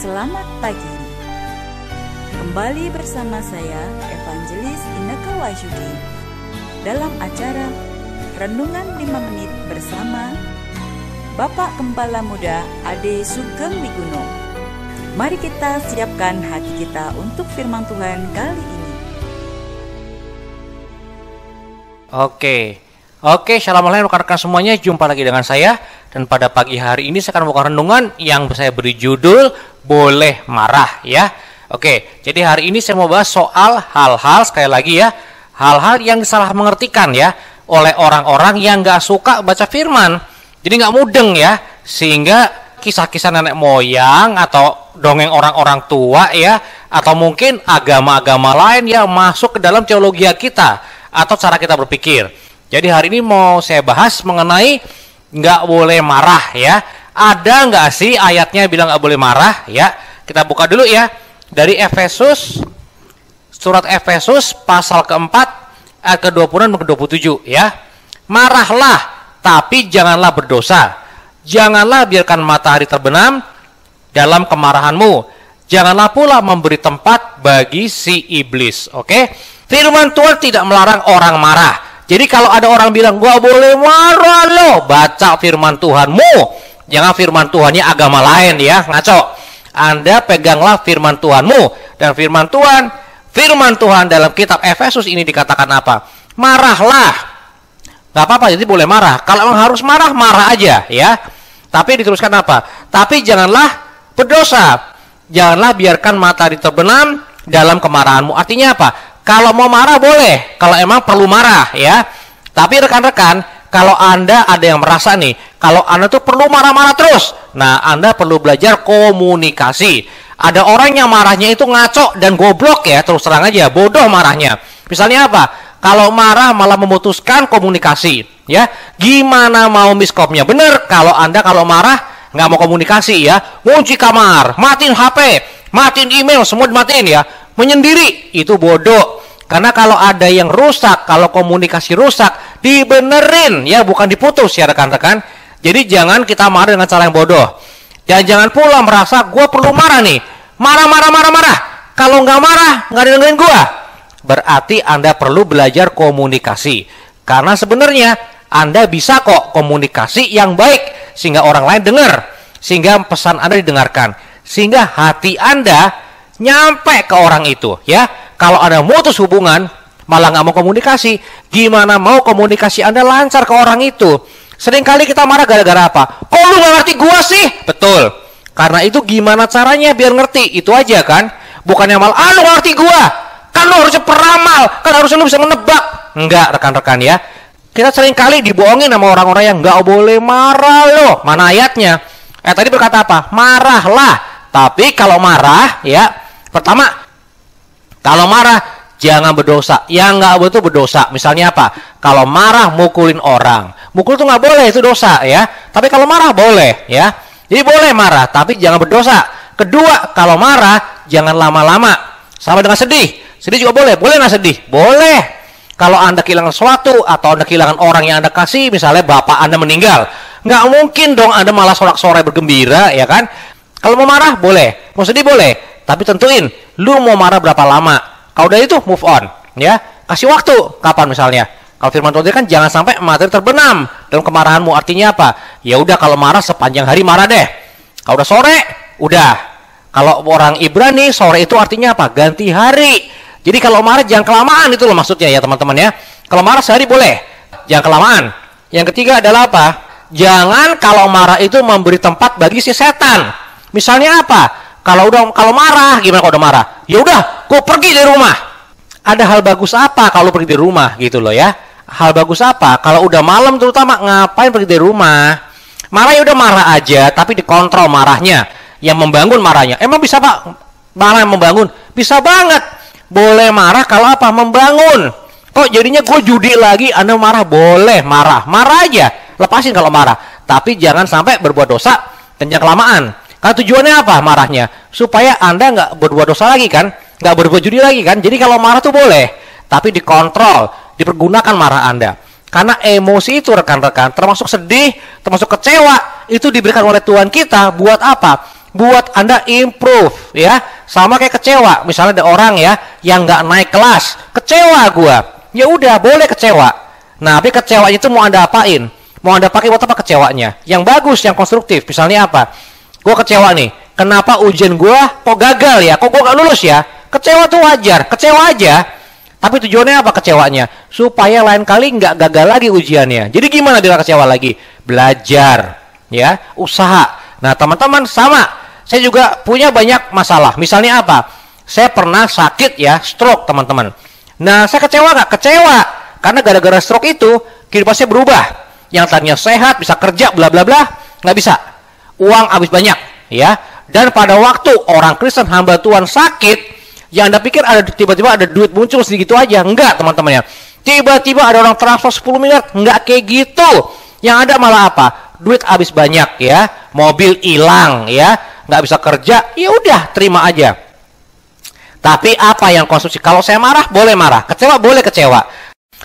Selamat pagi. Kembali bersama saya Evangelis Inneke Wahyudi dalam acara Renungan 5 Menit bersama Bapak Gembala Muda Ade Sugeng Wiguno. Mari kita siapkan hati kita untuk firman Tuhan kali ini. Oke, shalom rekan-rekan semuanya, jumpa lagi dengan saya. Dan pada pagi hari ini saya akan membawakan renungan yang saya beri judul Boleh Marah ya. Oke, jadi hari ini saya mau bahas soal hal-hal, sekali lagi ya, hal-hal yang disalah mengertikan ya oleh orang-orang yang gak suka baca firman. Jadi gak mudeng ya, sehingga kisah-kisah nenek moyang atau dongeng orang-orang tua ya, atau mungkin agama-agama lain ya masuk ke dalam teologi kita atau cara kita berpikir. Jadi hari ini mau saya bahas mengenai nggak boleh marah ya. Ada nggak sih ayatnya bilang nggak boleh marah ya? Kita buka dulu ya dari Efesus, surat Efesus pasal keempat ayat ke-20 dan ke-27 ya. Marahlah tapi janganlah berdosa. Janganlah biarkan matahari terbenam dalam kemarahanmu. Janganlah pula memberi tempat bagi si iblis. Oke? Firman Tuhan tidak melarang orang marah. Jadi kalau ada orang bilang gua boleh marah loh, baca firman Tuhanmu. Jangan firman Tuhannya agama lain ya, ngaco. Anda peganglah firman Tuhanmu. Dan firman Tuhan dalam kitab Efesus ini dikatakan apa? Marahlah. Gak apa-apa, jadi boleh marah. Kalau memang harus marah, marah aja ya. Tapi diteruskan apa? Tapi janganlah berdosa. Janganlah biarkan matahari terbenam dalam kemarahanmu. Artinya apa? Kalau mau marah boleh, kalau emang perlu marah ya. Tapi rekan-rekan, kalau Anda ada yang merasa nih, kalau Anda tuh perlu marah-marah terus, nah Anda perlu belajar komunikasi. Ada orang yang marahnya itu ngaco dan goblok ya, terus terang aja, bodoh marahnya. Misalnya apa? Kalau marah malah memutuskan komunikasi ya. Gimana mau miskomnya? Bener, kalau Anda kalau marah nggak mau komunikasi ya, kunci kamar, matiin HP, matiin email, semua dimatiin ya. Menyendiri itu bodoh. Karena kalau ada yang rusak, kalau komunikasi rusak, dibenerin ya, bukan diputus ya rekan-rekan. Jadi jangan kita marah dengan cara yang bodoh. Dan jangan pula merasa gue perlu marah nih, marah. Kalau nggak marah, nggak dengerin gue. Berarti Anda perlu belajar komunikasi. Karena sebenarnya Anda bisa kok komunikasi yang baik sehingga orang lain dengar, sehingga pesan Anda didengarkan, sehingga hati Anda nyampe ke orang itu ya. Kalau Anda mutus hubungan malah nggak mau komunikasi, gimana mau komunikasi Anda lancar ke orang itu? Seringkali kita marah gara-gara apa? Kok lu nggak ngerti gua sih? Betul. Karena itu gimana caranya biar ngerti? Itu aja kan. Bukannya malah lu nggak ngerti gua, kan lu harusnya peramal, kan harusnya lu bisa menebak. Enggak rekan-rekan ya. Kita seringkali dibohongin sama orang-orang yang nggak boleh marah loh. Mana ayatnya? Tadi berkata apa? Marahlah. Tapi kalau marah ya, pertama, kalau marah jangan berdosa. Yang nggak betul berdosa. Misalnya apa? Kalau marah mukulin orang, mukul tuh nggak boleh, itu dosa ya. Tapi kalau marah boleh ya. Jadi boleh marah, tapi jangan berdosa. Kedua, kalau marah jangan lama-lama. Sama dengan sedih. Sedih juga boleh. Boleh nggak sedih? Boleh. Kalau Anda kehilangan sesuatu atau Anda kehilangan orang yang Anda kasih, misalnya bapak Anda meninggal, nggak mungkin dong Anda malah sorak-sorai bergembira ya kan? Kalau mau marah boleh, mau sedih boleh. Tapi tentuin, lu mau marah berapa lama. Kalau udah itu, move on. Ya, kasih waktu. Kapan misalnya? Kalau firman Tuhan kan jangan sampai matahari terbenam dalam kemarahanmu. Artinya apa? Ya udah, kalau marah sepanjang hari marah deh. Kalau udah sore, udah. Kalau orang Ibrani, sore itu artinya apa? Ganti hari. Jadi kalau marah jangan kelamaan, itu loh maksudnya ya teman-teman ya. Kalau marah sehari boleh, jangan kelamaan. Yang ketiga adalah apa? Jangan kalau marah itu memberi tempat bagi si setan. Misalnya apa? Kalau marah, gimana kalau udah marah? Ya udah, gue pergi dari rumah. Ada hal bagus apa kalau pergi dari rumah gitu loh ya? Hal bagus apa? Kalau udah malam terutama, ngapain pergi dari rumah? Marah ya udah marah aja, tapi dikontrol marahnya. Yang membangun marahnya. Emang bisa Pak marah yang membangun? Bisa banget. Boleh marah kalau apa? Membangun. Kok jadinya gue judi lagi, Anda marah? Boleh marah. Marah aja. Lepasin kalau marah. Tapi jangan sampai berbuat dosa dan jangan kelamaan. Karena tujuannya apa marahnya? Supaya Anda nggak berbuat dosa lagi kan? Nggak berbuat judi lagi kan? Jadi kalau marah tuh boleh. Tapi dikontrol, dipergunakan marah Anda. Karena emosi itu rekan-rekan, termasuk sedih, termasuk kecewa, itu diberikan oleh Tuhan kita buat apa? buat Anda improve ya. Sama kayak kecewa, misalnya ada orang ya yang nggak naik kelas, kecewa gua. Ya udah, boleh kecewa. Nah, tapi kecewanya itu mau Anda apain? Mau Anda pakai buat apa kecewanya? Yang bagus, yang konstruktif. Misalnya apa? Gua kecewa nih. Kenapa ujian gua kok gagal ya? Kok gua nggak lulus ya? Kecewa tuh wajar, kecewa aja. Tapi tujuannya apa kecewanya? Supaya lain kali nggak gagal lagi ujiannya. Jadi gimana biar kecewa lagi? Belajar, ya, usaha. Nah, teman-teman sama. Saya juga punya banyak masalah. Misalnya apa? Saya pernah sakit ya, stroke teman-teman. Nah, saya kecewa nggak? Kecewa. Karena gara-gara stroke itu, kehidupan saya berubah. Yang tadinya sehat, bisa kerja, bla bla bla, nggak bisa. Uang habis banyak, ya. Dan pada waktu orang Kristen hamba Tuhan sakit, yang Anda pikir ada tiba-tiba ada duit muncul segitu aja. Enggak, teman-teman ya. Tiba-tiba ada orang transfer 10 miliar. Enggak kayak gitu. Yang ada malah apa? Duit habis banyak ya. Mobil hilang ya. Nggak bisa kerja. Ya udah, terima aja. Tapi apa yang konsumsi? Kalau saya marah, boleh marah. Kecewa, boleh kecewa.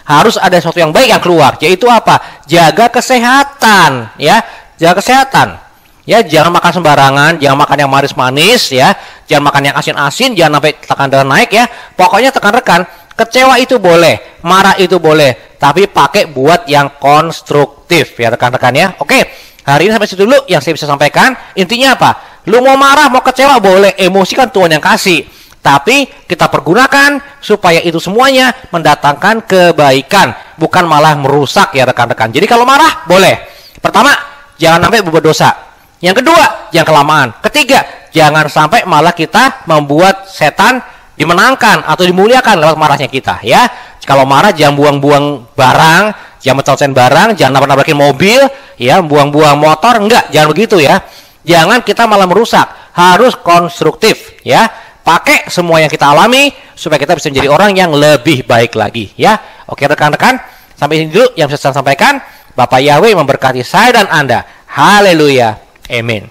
Harus ada sesuatu yang baik yang keluar. Yaitu apa? Jaga kesehatan ya. Jaga kesehatan. Ya, jangan makan sembarangan, jangan makan yang manis-manis ya, jangan makan yang asin-asin, jangan sampai tekan darah naik ya. Pokoknya tekan-rekan, kecewa itu boleh, marah itu boleh, tapi pakai buat yang konstruktif ya rekan-rekan ya. Oke, hari ini sampai situ dulu yang saya bisa sampaikan. Intinya apa? Lu mau marah, mau kecewa boleh, emosi kan Tuhan yang kasih. Tapi kita pergunakan supaya itu semuanya mendatangkan kebaikan, bukan malah merusak ya rekan-rekan. Jadi kalau marah boleh. Pertama, jangan sampai berbuat dosa. Yang kedua, jangan kelamaan. Ketiga, jangan sampai malah kita membuat setan dimenangkan atau dimuliakan lewat marahnya kita ya. Kalau marah jangan buang-buang barang, jangan mencocen barang, jangan nabrak-nabrakin mobil, ya, buang-buang motor, enggak, jangan begitu ya. Jangan kita malah merusak, harus konstruktif ya. Pakai semua yang kita alami supaya kita bisa menjadi orang yang lebih baik lagi ya. Oke rekan-rekan, sampai sini dulu yang bisa saya sampaikan. Bapak Yahweh memberkati saya dan Anda. Haleluya. Amin.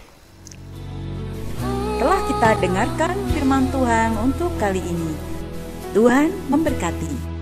Telah kita dengarkan firman Tuhan untuk kali ini. Tuhan memberkati.